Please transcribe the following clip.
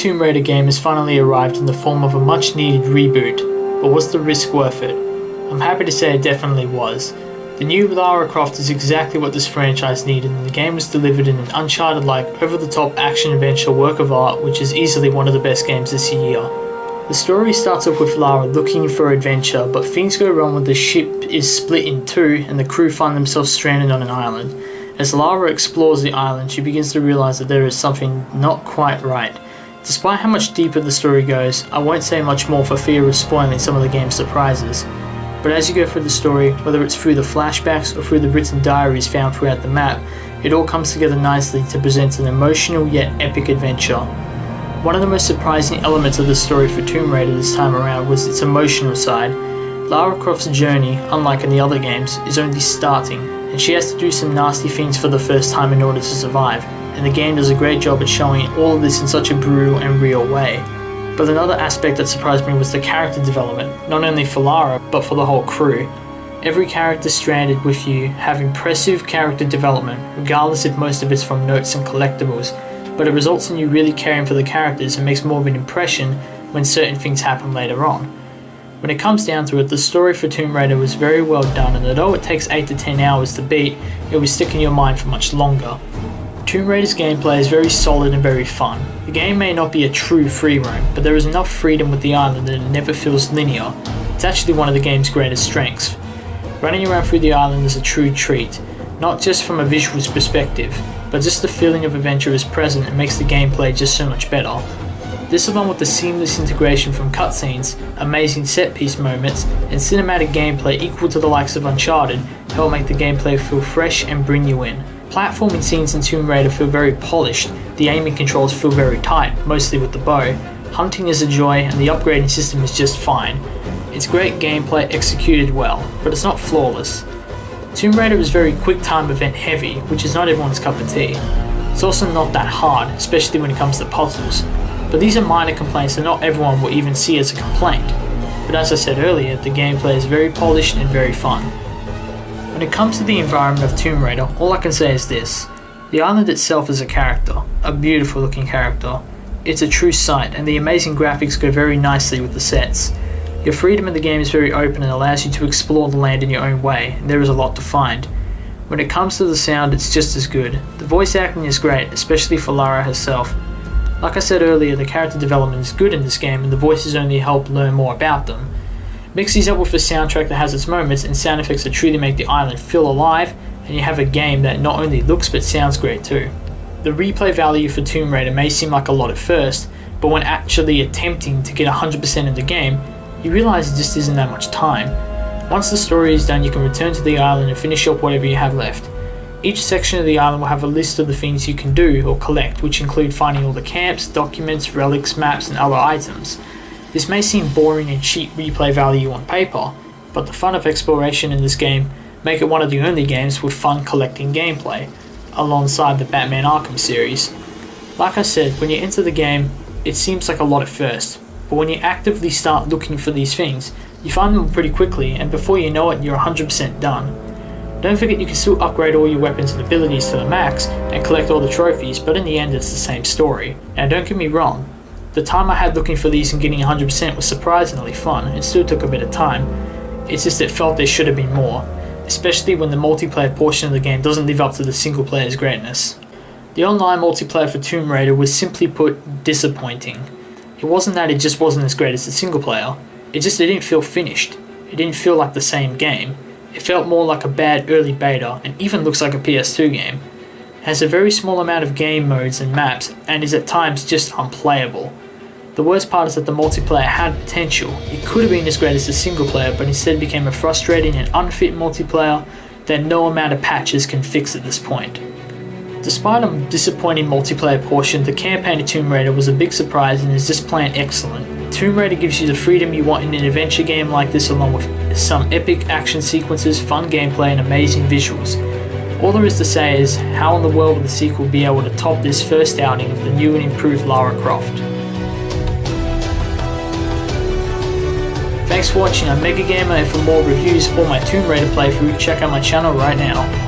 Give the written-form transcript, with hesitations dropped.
Tomb Raider game has finally arrived in the form of a much needed reboot, but was the risk worth it? I'm happy to say it definitely was. The new Lara Croft is exactly what this franchise needed, and the game was delivered in an Uncharted-like, over-the-top action-adventure work of art which is easily one of the best games this year. The story starts off with Lara looking for adventure, but things go wrong when the ship is split in two and the crew find themselves stranded on an island. As Lara explores the island, she begins to realise that there is something not quite right. Despite how much deeper the story goes, I won't say much more for fear of spoiling some of the game's surprises. But as you go through the story, whether it's through the flashbacks or through the written diaries found throughout the map, it all comes together nicely to present an emotional yet epic adventure. One of the most surprising elements of the story for Tomb Raider this time around was its emotional side. Lara Croft's journey, unlike in the other games, is only starting, and she has to do some nasty things for the first time in order to survive, and the game does a great job at showing all of this in such a brutal and real way. But another aspect that surprised me was the character development, not only for Lara, but for the whole crew. Every character stranded with you have impressive character development, regardless if most of it's from notes and collectibles, but it results in you really caring for the characters and makes more of an impression when certain things happen later on. When it comes down to it, the story for Tomb Raider was very well done, and although it takes 8 to 10 hours to beat, it will stick in your mind for much longer. Tomb Raider's gameplay is very solid and very fun. The game may not be a true free roam, but there is enough freedom with the island that it never feels linear. It's actually one of the game's greatest strengths. Running around through the island is a true treat, not just from a visuals perspective, but just the feeling of adventure is present and makes the gameplay just so much better. This, along with the seamless integration from cutscenes, amazing set-piece moments, and cinematic gameplay equal to the likes of Uncharted, help make the gameplay feel fresh and bring you in. Platforming scenes in Tomb Raider feel very polished, the aiming controls feel very tight, mostly with the bow, hunting is a joy, and the upgrading system is just fine. It's great gameplay executed well, but it's not flawless. Tomb Raider is very quick time event heavy, which is not everyone's cup of tea. It's also not that hard, especially when it comes to puzzles. But these are minor complaints that not everyone will even see as a complaint. But as I said earlier, the gameplay is very polished and very fun. When it comes to the environment of Tomb Raider, all I can say is this. The island itself is a character, a beautiful looking character. It's a true sight, and the amazing graphics go very nicely with the sets. Your freedom in the game is very open and allows you to explore the land in your own way, and there is a lot to find. When it comes to the sound, it's just as good. The voice acting is great, especially for Lara herself. Like I said earlier, the character development is good in this game, and the voices only help learn more about them. Mix these up with a soundtrack that has its moments and sound effects that truly make the island feel alive, and you have a game that not only looks but sounds great too. The replay value for Tomb Raider may seem like a lot at first, but when actually attempting to get 100% in the game, you realise it just isn't that much time. Once the story is done, you can return to the island and finish up whatever you have left. Each section of the island will have a list of the things you can do or collect, which include finding all the camps, documents, relics, maps, and other items. This may seem boring and cheap replay value on paper, but the fun of exploration in this game make it one of the only games with fun collecting gameplay, alongside the Batman Arkham series. Like I said, when you enter the game, it seems like a lot at first, but when you actively start looking for these things, you find them pretty quickly, and before you know it, you're 100% done. Don't forget you can still upgrade all your weapons and abilities to the max and collect all the trophies, but in the end it's the same story. Now don't get me wrong, the time I had looking for these and getting 100% was surprisingly fun. It still took a bit of time. It's just it felt there should have been more, especially when the multiplayer portion of the game doesn't live up to the single player's greatness. The online multiplayer for Tomb Raider was simply put disappointing. It wasn't that it just wasn't as great as the single player, it didn't feel finished. It didn't feel like the same game. It felt more like a bad early beta and even looks like a PS2 game. It has a very small amount of game modes and maps and is at times just unplayable. The worst part is that the multiplayer had potential. It could have been as great as the single player, but instead became a frustrating and unfit multiplayer that no amount of patches can fix at this point. Despite a disappointing multiplayer portion, the campaign of Tomb Raider was a big surprise and is just plain excellent. Tomb Raider gives you the freedom you want in an adventure game like this, along with some epic action sequences, fun gameplay, and amazing visuals. All there is to say is, how in the world will the sequel be able to top this first outing of the new and improved Lara Croft? Thanks for watching. I'm Mega Gamer, and for more reviews or my Tomb Raider playthrough, check out my channel right now.